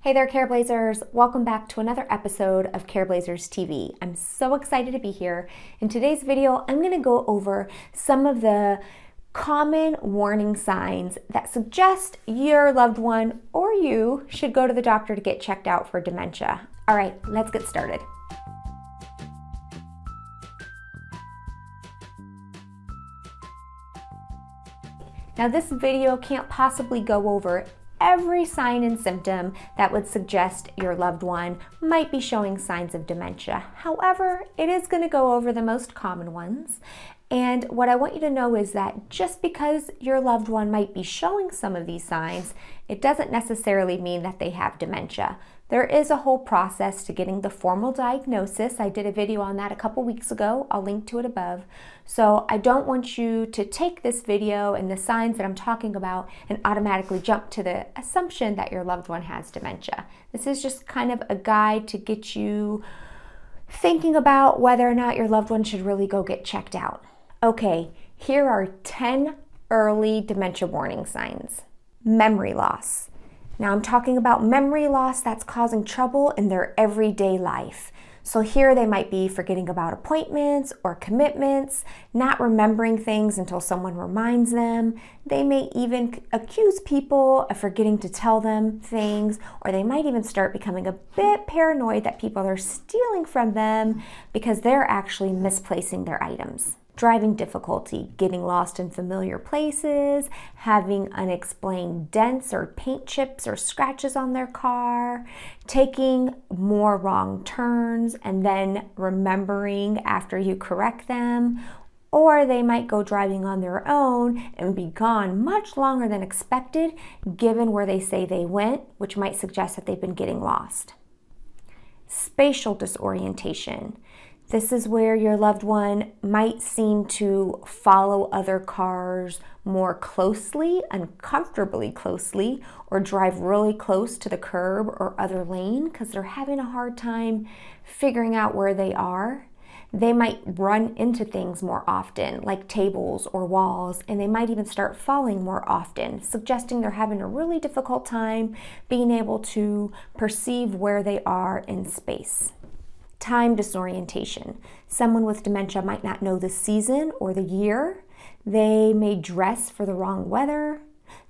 Hey there, Careblazers! Welcome back to another episode of Careblazers TV. I'm so excited to be here. In today's video, I'm going to go over some of the common warning signs that suggest your loved one or you should go to the doctor to get checked out for dementia. All right, let's get started. Now, this video can't possibly go over every sign and symptom that would suggest your loved one might be showing signs of dementia. However, it is going to go over the most common ones. And what I want you to know is that just because your loved one might be showing some of these signs, it doesn't necessarily mean that they have dementia. There is a whole process to getting the formal diagnosis. I did a video on that a couple weeks ago. I'll link to it above. So I don't want you to take this video and the signs that I'm talking about and automatically jump to the assumption that your loved one has dementia. This is just kind of a guide to get you thinking about whether or not your loved one should really go get checked out. Okay, here are 10 early dementia warning signs. Memory loss. Now I'm talking about memory loss that's causing trouble in their everyday life. So here they might be forgetting about appointments or commitments, not remembering things until someone reminds them. They may even accuse people of forgetting to tell them things, or they might even start becoming a bit paranoid that people are stealing from them because they're actually misplacing their items. Driving difficulty, getting lost in familiar places, having unexplained dents or paint chips or scratches on their car, taking more wrong turns and then remembering after you correct them, or they might go driving on their own and be gone much longer than expected given where they say they went, which might suggest that they've been getting lost. Spatial disorientation. This is where your loved one might seem to follow other cars more closely, uncomfortably closely, or drive really close to the curb or other lane because they're having a hard time figuring out where they are. They might run into things more often, like tables or walls, and they might even start falling more often, suggesting they're having a really difficult time being able to perceive where they are in space. Time disorientation. Someone with dementia might not know the season or the year. They may dress for the wrong weather.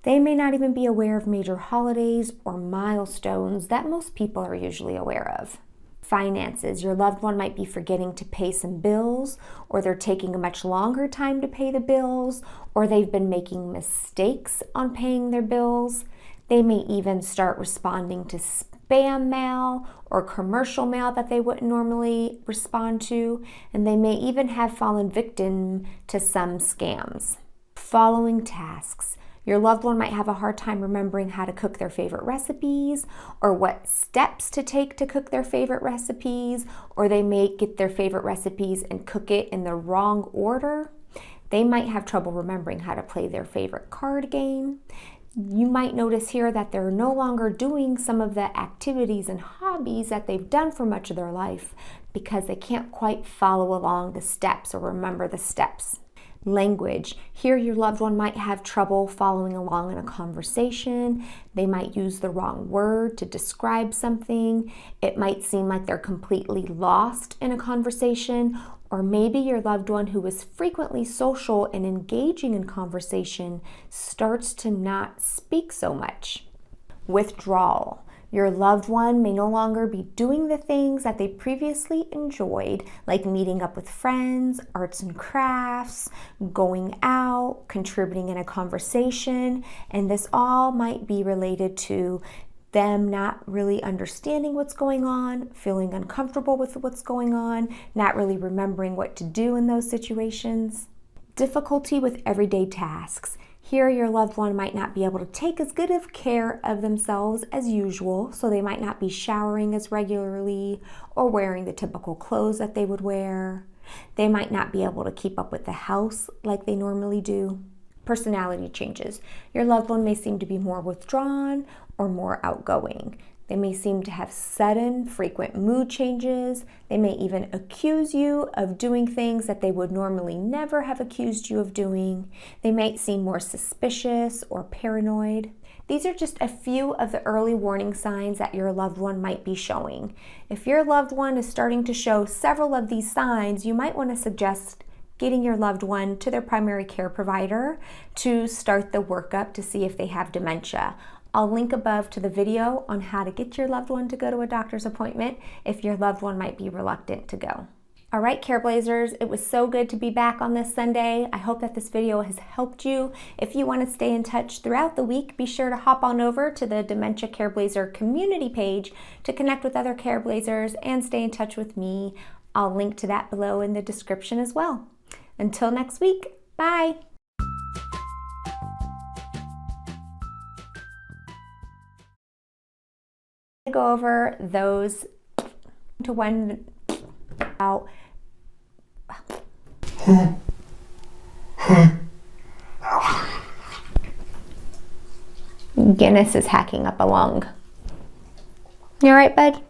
They may not even be aware of major holidays or milestones that most people are usually aware of. Finances. Your loved one might be forgetting to pay some bills, or they're taking a much longer time to pay the bills, or they've been making mistakes on paying their bills. They may even start responding to spam mail or commercial mail that they wouldn't normally respond to, and they may even have fallen victim to some scams. Following tasks. Your loved one might have a hard time remembering how to cook their favorite recipes or what steps to take to cook their favorite recipes, or they may get their favorite recipes and cook it in the wrong order. They might have trouble remembering how to play their favorite card game. You might notice here that they're no longer doing some of the activities and hobbies that they've done for much of their life because they can't quite follow along the steps or remember the steps. Language. Here your loved one might have trouble following along in a conversation. They might use the wrong word to describe something. It might seem like they're completely lost in a conversation, or maybe your loved one who is frequently social and engaging in conversation starts to not speak so much. Withdrawal. Your loved one may no longer be doing the things that they previously enjoyed, like meeting up with friends, arts and crafts, going out, contributing in a conversation, and this all might be related to them not really understanding what's going on, feeling uncomfortable with what's going on, not really remembering what to do in those situations. Difficulty with everyday tasks. Here your loved one might not be able to take as good of care of themselves as usual, so they might not be showering as regularly or wearing the typical clothes that they would wear. They might not be able to keep up with the house like they normally do. Personality changes. Your loved one may seem to be more withdrawn or more outgoing. They may seem to have sudden, frequent mood changes. They may even accuse you of doing things that they would normally never have accused you of doing. They might seem more suspicious or paranoid. These are just a few of the early warning signs that your loved one might be showing. If your loved one is starting to show several of these signs, you might want to suggest getting your loved one to their primary care provider to start the workup to see if they have dementia. I'll link above to the video on how to get your loved one to go to a doctor's appointment if your loved one might be reluctant to go. All right, Careblazers, it was so good to be back on this Sunday. I hope that this video has helped you. If you want to stay in touch throughout the week, be sure to hop on over to the Dementia Careblazer community page to connect with other Careblazers and stay in touch with me. I'll link to that below in the description as well. Until next week, bye. Go over those to one out. Guinness is hacking up a lung. You all right, bud?